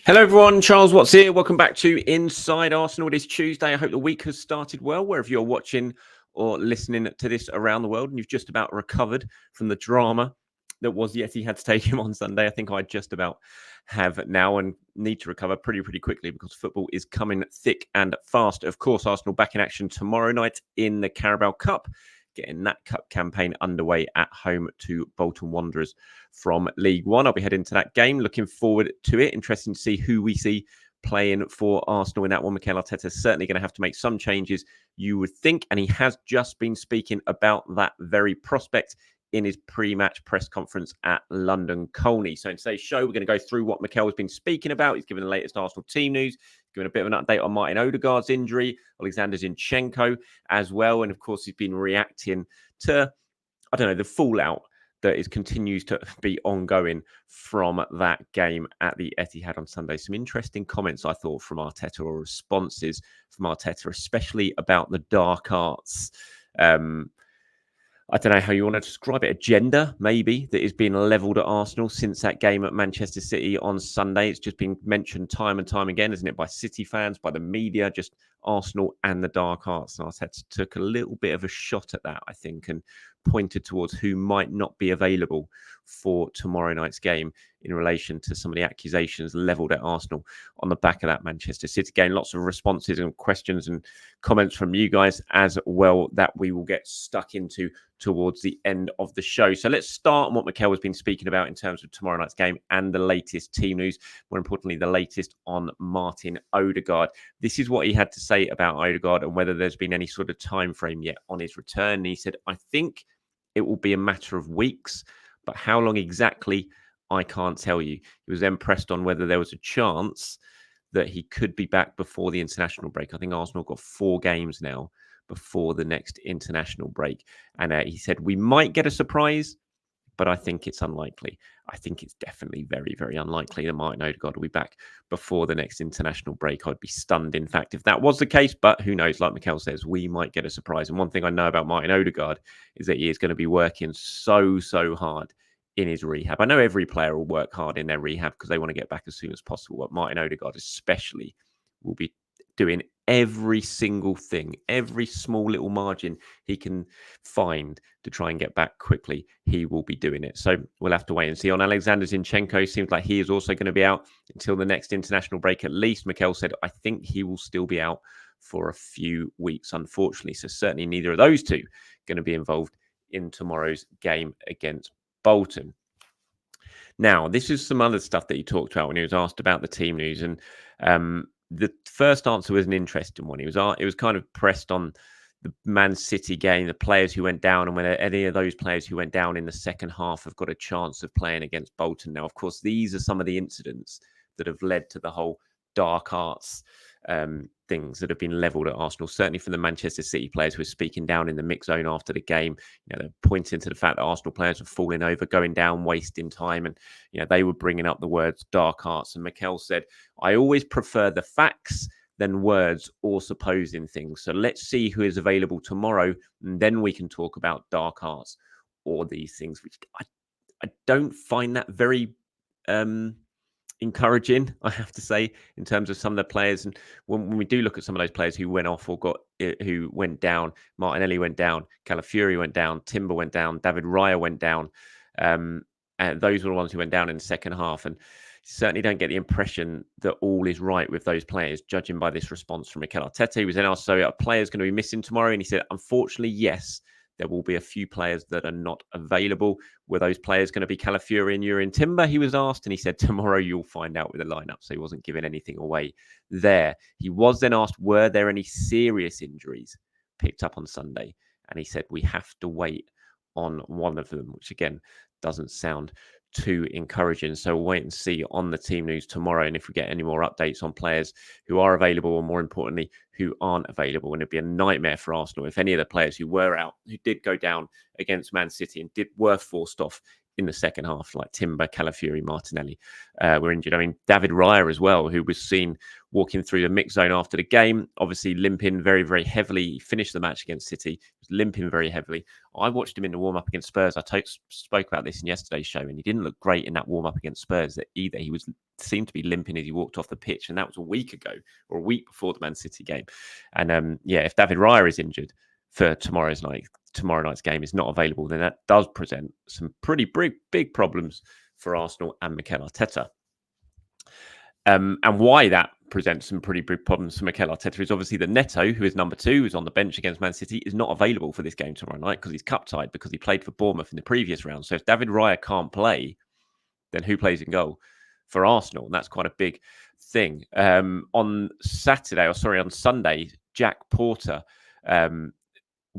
Hello everyone, Charles Watts here. Welcome back to Inside Arsenal. It is Tuesday. I hope the week has started well, wherever you're watching or listening to this around the world, and you've just about recovered from the drama that was the Etihad Stadium on Sunday. I think I just about have now and need to recover pretty quickly because football is coming thick and fast. Of course, Arsenal back in action tomorrow night in the Carabao Cup, getting that cup campaign underway at home to Bolton Wanderers from League One. I'll be heading to that game. Looking forward to it. Interesting to see who we see playing for Arsenal in that one. Mikel Arteta is certainly going to have to make some changes, you would think, and he has just been speaking about that very prospect in his pre-match press conference at London Colney. So in today's show, we're going to go through what Mikel has been speaking about. He's given the latest Arsenal team news, given a bit of an update on Martin Odegaard's injury, Oleksandr Zinchenko as well. And of course, he's been reacting to, the fallout that continues to be ongoing from that game at the Etihad on Sunday. Some interesting comments, I thought, from Arteta, or responses from Arteta, especially about the dark arts. I don't know how you want to describe it, agenda, maybe, that is being levelled at Arsenal since that game at Manchester City on Sunday. It's just been mentioned time and time again, isn't it, by City fans, by the media, just Arsenal and the dark arts. And Arteta took a little bit of a shot at that, I think, and pointed towards who might not be available for tomorrow night's game in relation to some of the accusations levelled at Arsenal on the back of that Manchester City game. Lots of responses and questions and comments from you guys as well that we will get stuck into towards the end of the show. So let's start on what Mikel has been speaking about in terms of tomorrow night's game and the latest team news. More importantly, the latest on Martin Odegaard. This is what he had to say about Odegaard and whether there's been any sort of time frame yet on his return. And he said, I think it will be a matter of weeks, but how long exactly, I can't tell you. He was then pressed on whether there was a chance that he could be back before the international break. I think Arsenal got 4 games now before the next international break. And he said, we might get a surprise, but I think it's unlikely. I think it's definitely very unlikely that Martin Odegaard will be back before the next international break. I'd be stunned, in fact, if that was the case, but who knows? Like Mikel says, we might get a surprise. And one thing I know about Martin Odegaard is that he is going to be working so hard in his rehab. I know every player will work hard in their rehab because they want to get back as soon as possible. But Martin Odegaard especially will be doing every single thing, every small little margin he can find to try and get back quickly. He will be doing it. So we'll have to wait and see. On Oleksandr Zinchenko, seems like he is also going to be out until the next international break at least. Mikel said, I think he will still be out for a few weeks, unfortunately. So certainly neither of those two going to be involved in tomorrow's game against Bolton. Now, this is some other stuff that he talked about when he was asked about the team news. And the first answer was an interesting one. It was kind of pressed on the Man City game, the players who went down, and whether any of those players who went down in the second half have got a chance of playing against Bolton. Now, of course, these are some of the incidents that have led to the whole dark arts things that have been levelled at Arsenal, certainly from the Manchester City players who were speaking down in the mix zone after the game. They're pointing to the fact that Arsenal players were falling over, going down, wasting time, and they were bringing up the words dark arts. And Mikel said, I always prefer the facts than words or supposing things. So let's see who is available tomorrow, and then we can talk about dark arts or these things, which I don't find that very encouraging, I have to say, in terms of some of the players. And when we do look at some of those players who went off or who went down, Martinelli went down, Calafiori went down, Timber went down, David Raya went down, and those were the ones who went down in the second half. And certainly don't get the impression that all is right with those players, judging by this response from Mikel Arteta. He was then asked, so are players going to be missing tomorrow? And he said, unfortunately, yes. There will be a few players that are not available. Were those players going to be Calafiori and Yuri Timber? He was asked, and he said, tomorrow you'll find out with the lineup. So he wasn't giving anything away there. He was then asked, were there any serious injuries picked up on Sunday? And he said, we have to wait on one of them, which again doesn't sound too encouraging. So we'll wait and see on the team news tomorrow. And if we get any more updates on players who are available, or more importantly, who aren't available. And it'd be a nightmare for Arsenal if any of the players who were out, who did go down against Man City and were forced off in the second half, like Timber, Calafiori, Martinelli were injured. I mean, David Raya as well, who was seen walking through the mix zone after the game, obviously limping very, very heavily. He finished the match against City, he was limping very heavily. I watched him in the warm-up against Spurs. I spoke about this in yesterday's show, and he didn't look great in that warm-up against Spurs either. He seemed to be limping as he walked off the pitch, and that was a week ago or a week before the Man City game. And if David Raya is injured for tomorrow night's game, is not available, then that does present some pretty big problems for Arsenal and Mikel Arteta. And why that presents some pretty big problems for Mikel Arteta is obviously that Neto, who is number 2, who's on the bench against Man City, is not available for this game tomorrow night because he's cup tied because he played for Bournemouth in the previous round. So if David Raya can't play, then who plays in goal for Arsenal? And that's quite a big thing. On Sunday, Jack Porter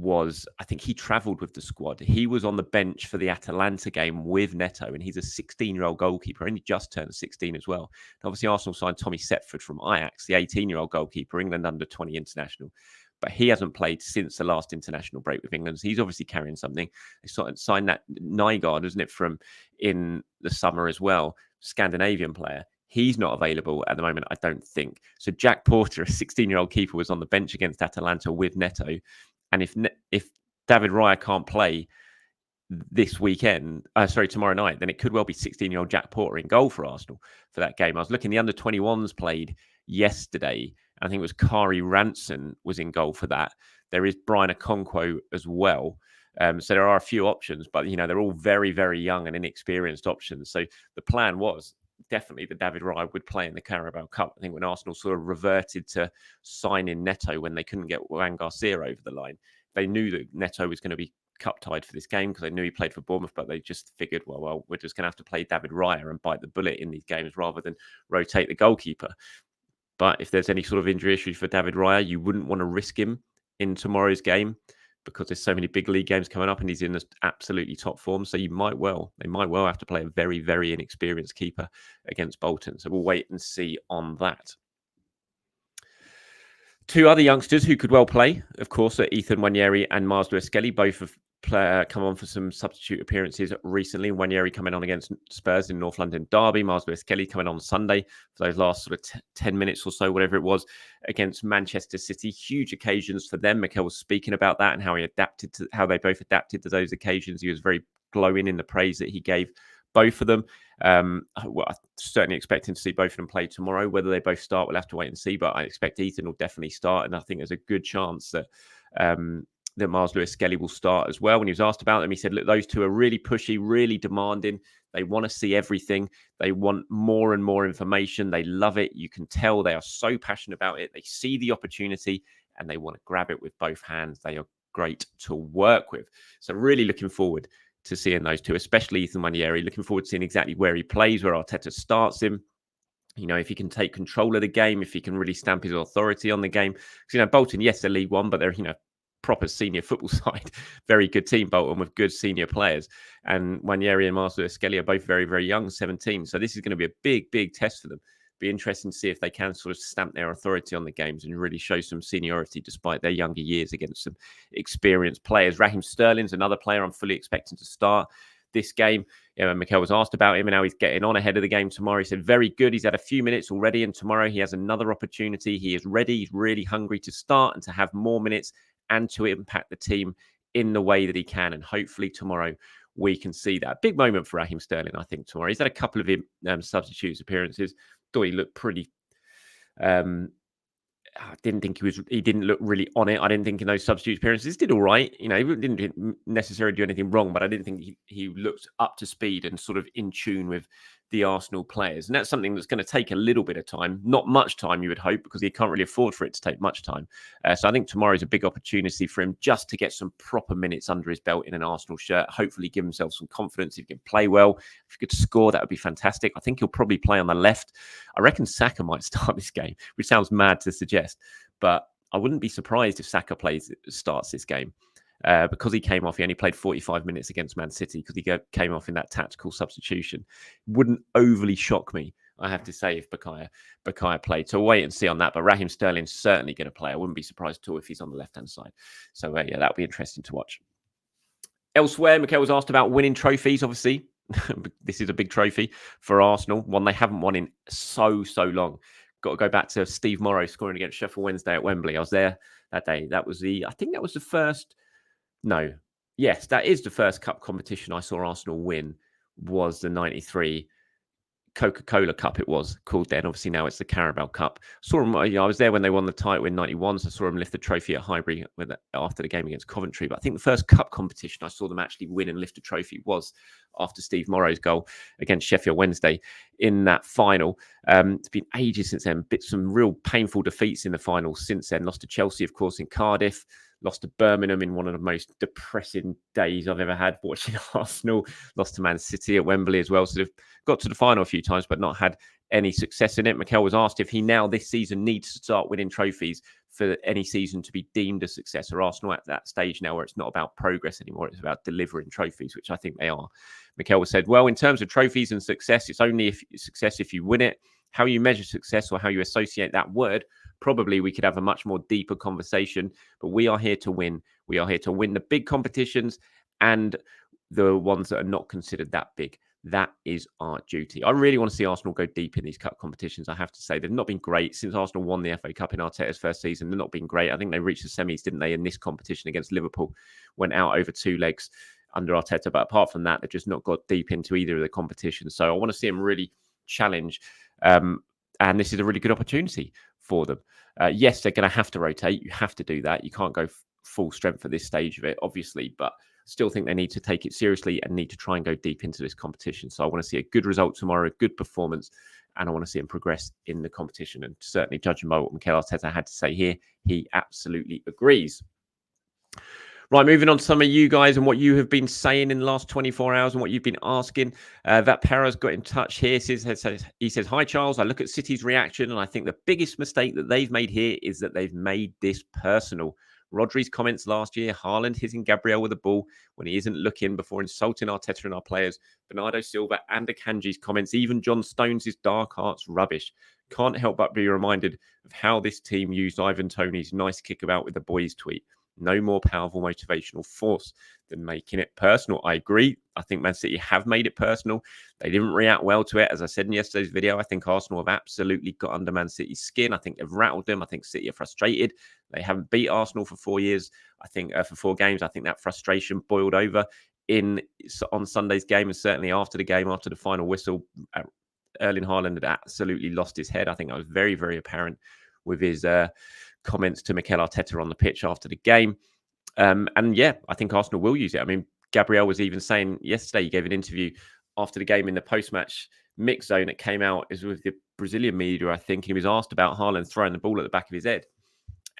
I think he travelled with the squad. He was on the bench for the Atalanta game with Neto, and he's a 16-year-old goalkeeper, only just turned 16 as well. And obviously, Arsenal signed Tommy Setford from Ajax, the 18-year-old goalkeeper, England under-20 international. But he hasn't played since the last international break with England. So he's obviously carrying something. They signed that Nygaard, isn't it, from in the summer as well, Scandinavian player. He's not available at the moment, I don't think. So Jack Porter, a 16-year-old keeper, was on the bench against Atalanta with Neto. And if David Raya can't play tomorrow night, then it could well be 16-year-old Jack Porter in goal for Arsenal for that game. I was looking, the under-21s played yesterday. I think it was Kari Ranson was in goal for that. There is Brian Okonkwo as well. So there are a few options, but they're all very, very young and inexperienced options. So the plan was definitely that David Raya would play in the Carabao Cup. I think when Arsenal sort of reverted to sign in Neto when they couldn't get Juan Garcia over the line, they knew that Neto was going to be cup tied for this game because they knew he played for Bournemouth, but they just figured, well, we're just going to have to play David Raya and bite the bullet in these games rather than rotate the goalkeeper. But if there's any sort of injury issues for David Raya, you wouldn't want to risk him in tomorrow's game because there's so many big league games coming up and he's in this absolutely top form. So they might well have to play a very, very inexperienced keeper against Bolton. So we'll wait and see on that. 2 other youngsters who could well play, of course, are Ethan Nwaneri and Miles Lewis-Skelly. Both have come on for some substitute appearances recently. Nwaneri coming on against Spurs in North London derby. Miles Lewis-Skelly coming on Sunday for those last sort of 10 minutes or so, whatever it was, against Manchester City. Huge occasions for them. Mikel was speaking about that and how they both adapted to those occasions. He was very glowing in the praise that he gave both of them. I'm certainly expecting to see both of them play tomorrow. Whether they both start, we'll have to wait and see. But I expect Ethan will definitely start, and I think there's a good chance that that Miles Lewis-Skelly will start as well. When he was asked about them, he said, look, those two are really pushy, really demanding. They want to see everything. They want more and more information. They love it. You can tell they are so passionate about it. They see the opportunity and they want to grab it with both hands. They are great to work with. So really looking forward to seeing those two, especially Ethan Nwaneri. Looking forward to seeing exactly where he plays, where Arteta starts him. If he can take control of the game, if he can really stamp his authority on the game. Because, Bolton, yes, they're League One, but they're, proper senior football side. Very good team, Bolton, with good senior players. And Nwaneri and Miles Lewis-Skelly are both very, very young, 17. So this is going to be a big, big test for them. Be interesting to see if they can sort of stamp their authority on the games and really show some seniority despite their younger years against some experienced players. Raheem Sterling's another player I'm fully expecting to start this game. Mikel was asked about him and how he's getting on ahead of the game tomorrow. He said, very good. He's had a few minutes already, and tomorrow he has another opportunity. He is ready. He's really hungry to start and to have more minutes and to impact the team in the way that he can. And hopefully tomorrow we can see that. Big moment for Raheem Sterling, I think, tomorrow. He's had a couple of substitutes appearances. Thought he looked pretty... I didn't think he didn't look really on it. I didn't think in those substitute appearances did all right. He didn't necessarily do anything wrong, but I didn't think he looked up to speed and sort of in tune with the Arsenal players. And that's something that's going to take a little bit of time. Not much time, you would hope, because he can't really afford for it to take much time. So I think tomorrow is a big opportunity for him just to get some proper minutes under his belt in an Arsenal shirt. Hopefully give himself some confidence. If he can play well, if he could score, that would be fantastic. I think he'll probably play on the left. I reckon Saka might start this game, which sounds mad to suggest. But I wouldn't be surprised if Saka starts this game. Because he came off, he only played 45 minutes against Man City because he came off in that tactical substitution. Wouldn't overly shock me, I have to say, if Bakaya played. So wait and see on that. But Raheem Sterling's certainly going to play. I wouldn't be surprised at all if he's on the left-hand side. So that'll be interesting to watch. Elsewhere, Mikel was asked about winning trophies. Obviously, This is a big trophy for Arsenal, one they haven't won in so long. Got to go back to Steve Morrow scoring against Sheffield Wednesday at Wembley. I was there that day. I think that was the first. No, yes, that is the first cup competition I saw Arsenal win. Was the '93 Coca-Cola Cup, it was called then. Obviously now it's the Carabao Cup. Saw him. I was there when they won the title in '91, so I saw him lift the trophy at Highbury after the game against Coventry. But I think the first cup competition I saw them actually win and lift a trophy was after Steve Morrow's goal against Sheffield Wednesday in that final. It's been ages since then. Some real painful defeats in the final since then. Lost to Chelsea, of course, in Cardiff. Lost to Birmingham in one of the most depressing days I've ever had watching Arsenal. Lost to Man City at Wembley as well. So they've got to the final a few times, but not had any success in it. Mikel was asked if he now this season needs to start winning trophies for any season to be deemed a success. Or Arsenal at that stage now where it's not about progress anymore, it's about delivering trophies, which I think they are. Mikel said, well, in terms of trophies and success, it's only success if you win it. How you measure success or how you associate that word, probably we could have a much more deeper conversation, but we are here to win. We are here to win the big competitions and the ones that are not considered that big. That is our duty. I really want to see Arsenal go deep in these cup competitions. I have to say, they've not been great since Arsenal won the FA Cup in Arteta's first season. They've not been great. I think they reached the semis, didn't they, in this competition against Liverpool, went out over 2 legs under Arteta. But apart from that, they've just not got deep into either of the competitions. So I want to see them really challenge. And this is a really good opportunity for them. Yes, they're going to have to rotate. You have to do that. You can't go full strength at this stage of it, obviously, but still think they need to take it seriously and need to try and go deep into this competition. So I want to see a good result tomorrow, a good performance, and I want to see them progress in the competition. And certainly, judging by what Mikel Arteta had to say here, he absolutely agrees. Right, moving on to some of you guys and what you have been saying in the last 24 hours and what you've been asking. That Para's got in touch here. He says, hi, Charles. I look at City's reaction and I think the biggest mistake that they've made here is that they've made this personal. Rodri's comments last year, Haaland hitting Gabriel with the ball when he isn't looking before insulting Arteta and our players, Bernardo Silva and Akanji's comments, even John Stones' dark arts rubbish. Can't help but be reminded of how this team used Ivan Toney's nice kick about with the boys tweet. No more powerful motivational force than making it personal. I agree. I think Man City have made it personal. They didn't react well to it. As I said in yesterday's video, I think Arsenal have absolutely got under Man City's skin. I think they've rattled them. I think City are frustrated. They haven't beat Arsenal for 4 years. I think for 4 games, I think that frustration boiled over on Sunday's game and certainly after the game, after the final whistle. Erling Haaland had absolutely lost his head. I think that was very, very apparent with his comments to Mikel Arteta on the pitch after the game. And yeah, I think Arsenal will use it. I mean, Gabriel was even saying yesterday, he gave an interview after the game in the post-match mix zone that came out is with the Brazilian media, I think. He was asked about Haaland throwing the ball at the back of his head.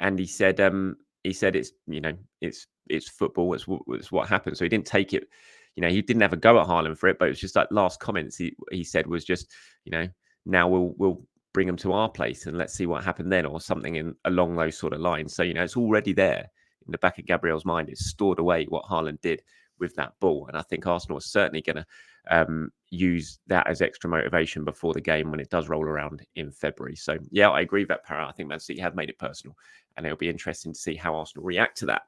And he said it's, you know, it's football. It's what happened. So he didn't take it, you know, he didn't have a go at Haaland for it, but it was just like last comments he said was just, you know, now we'll bring them to our place and let's see what happened then, or something along those sort of lines. So, you know, it's already there in the back of Gabriel's mind. It's stored away what Haaland did with that ball. And I think Arsenal is certainly going to use that as extra motivation before the game when it does roll around in February. So, yeah, I agree with that, Para. I think Man City have made it personal and it'll be interesting to see how Arsenal react to that.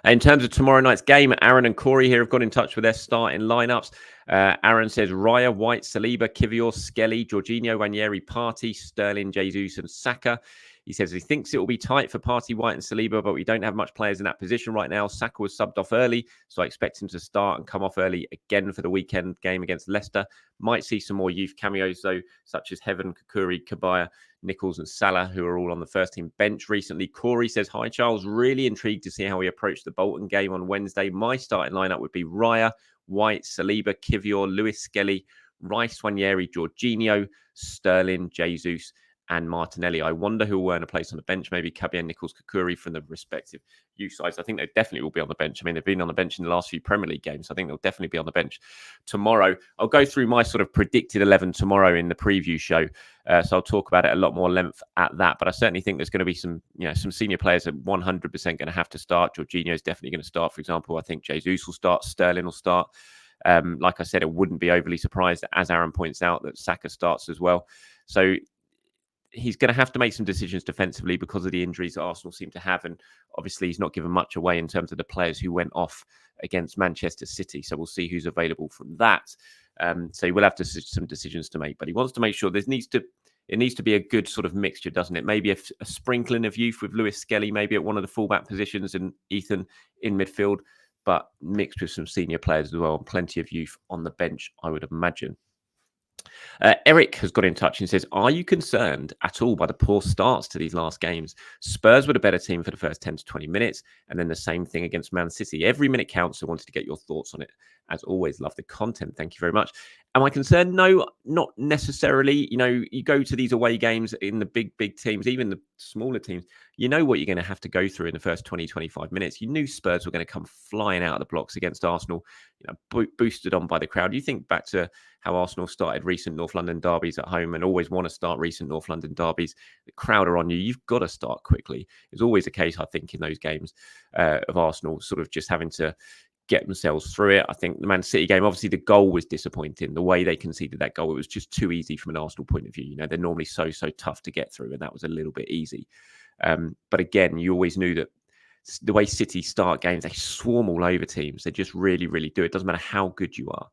In terms of tomorrow night's game, Aaron and Corey here have got in touch with their starting lineups. Aaron says Raya, White, Saliba, Kivior, Skelly, Jorginho, Nwaneri, Partey, Sterling, Jesus and Saka. He says he thinks it will be tight for Partey, White and Saliba, but we don't have much players in that position right now. Saka was subbed off early, so I expect him to start and come off early again for the weekend game against Leicester. Might see some more youth cameos, though, such as Heaven, Kukuri, Kabaya, Nichols and Salah, who are all on the first team bench recently. Corey says, hi, Charles. Really intrigued to see how we approach the Bolton game on Wednesday. My starting lineup would be Raya, White, Saliba, Kivior, Lewis-Skelly, Rice, Nwaneri, Jorginho, Sterling, Jesus and Martinelli. I wonder who will earn a place on the bench. Maybe Kabia, Nichols, Kukuri from the respective youth sides. I think they definitely will be on the bench. I mean, they've been on the bench in the last few Premier League games. I think they'll definitely be on the bench tomorrow. I'll go through my sort of predicted 11 tomorrow in the preview show. So I'll talk about it a lot more length at that. But I certainly think there's going to be some senior players that 100% going to have to start. Jorginho is definitely going to start, for example. I think Jesus will start. Sterling will start. Like I said, it wouldn't be overly surprised, as Aaron points out, that Saka starts as well. So he's going to have to make some decisions defensively because of the injuries that Arsenal seem to have. And obviously, he's not given much away in terms of the players who went off against Manchester City. So we'll see who's available from that. So he will have some decisions to make. But he wants to make sure it needs to be a good sort of mixture, doesn't it? Maybe a sprinkling of youth with Lewis-Skelly, maybe at one of the fullback positions, and Ethan in midfield, but mixed with some senior players as well, and plenty of youth on the bench, I would imagine. Eric has got in touch and says, are you concerned at all by the poor starts to these last games? Spurs were the better team for the first 10 to 20 minutes, and then the same thing against Man City. Every minute counts, so I wanted to get your thoughts on it. As always, love the content. Thank you very much. Am I concerned? No, not necessarily. You go to these away games in the big teams, even the smaller teams, you know what you're going to have to go through in the first 20, 25 minutes. You knew Spurs were going to come flying out of the blocks against Arsenal, boosted on by the crowd. You think back to how Arsenal started recent North London derbies at home and always want to start recent North London derbies. The crowd are on you. You've got to start quickly. It's always the case, I think, in those games of Arsenal sort of just having to get themselves through it. I think the Man City game, obviously the goal was disappointing. The way they conceded that goal, it was just too easy from an Arsenal point of view. They're normally so tough to get through, and that was a little bit easy. But again, you always knew that the way City start games, they swarm all over teams. They just really, really do. It doesn't matter how good you are.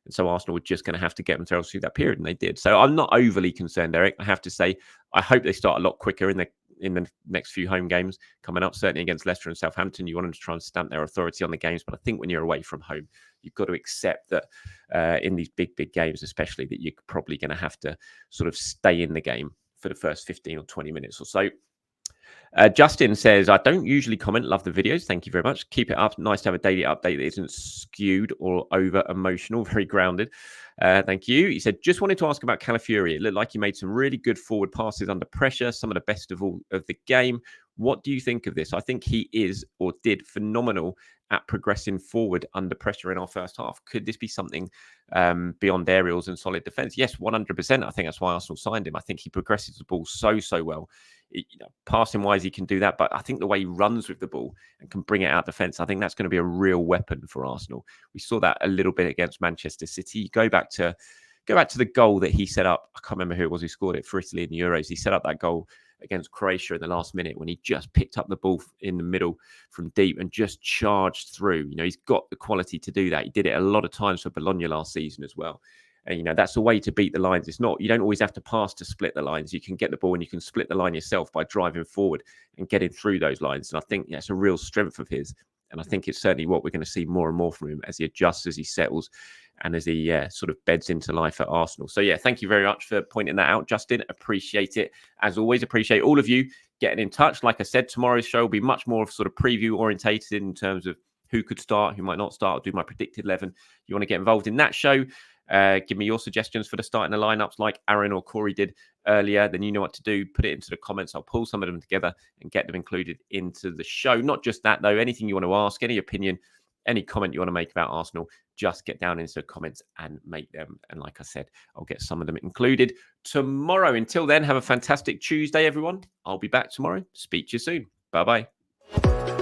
And so Arsenal were just going to have to get themselves through that period, and they did. So I'm not overly concerned, Eric. I have to say, I hope they start a lot quicker in the next few home games coming up, certainly against Leicester and Southampton. You want them to try and stamp their authority on the games. But I think when you're away from home, you've got to accept that in these big games, especially, that you're probably going to have to sort of stay in the game for the first 15 or 20 minutes or so. Justin says, I don't usually comment. Love the videos. Thank you very much. Keep it up. Nice to have a daily update that isn't skewed or over emotional. Very grounded. Thank you. He said, just wanted to ask about Calafiori. It looked like he made some really good forward passes under pressure, some of the best of all of the game. What do you think of this? I think he is or did phenomenal at progressing forward under pressure in our first half. Could this be something beyond aerials and solid defence? Yes, 100%. I think that's why Arsenal signed him. I think he progresses the ball so well. Passing wise, he can do that, but I think the way he runs with the ball and can bring it out defence, I think that's going to be a real weapon for Arsenal. We saw that a little bit against Manchester City. Go back to the goal that he set up. I can't remember who it was who scored it for Italy in the Euros. He set up that goal against Croatia in the last minute when he just picked up the ball in the middle from deep and just charged through. He's got the quality to do that. He did it a lot of times for Bologna last season as well. And, that's a way to beat the lines. It's not, you don't always have to pass to split the lines. You can get the ball and you can split the line yourself by driving forward and getting through those lines. And I think that's a real strength of his. And I think it's certainly what we're going to see more and more from him as he adjusts, as he settles, and as he sort of beds into life at Arsenal. So, thank you very much for pointing that out, Justin. Appreciate it. As always, appreciate all of you getting in touch. Like I said, tomorrow's show will be much more sort of preview orientated in terms of who could start, who might not start. I'll do my predicted 11. You want to get involved in that show? Give me your suggestions for the starting the lineups like Aaron or Corey did earlier. Then you know what to do. Put it into the comments. I'll pull some of them together and get them included into the show. Not just that, though. Anything you want to ask, any opinion, any comment you want to make about Arsenal, just get down into the comments and make them. And like I said, I'll get some of them included tomorrow. Until then, have a fantastic Tuesday, everyone. I'll be back tomorrow. Speak to you soon. Bye-bye.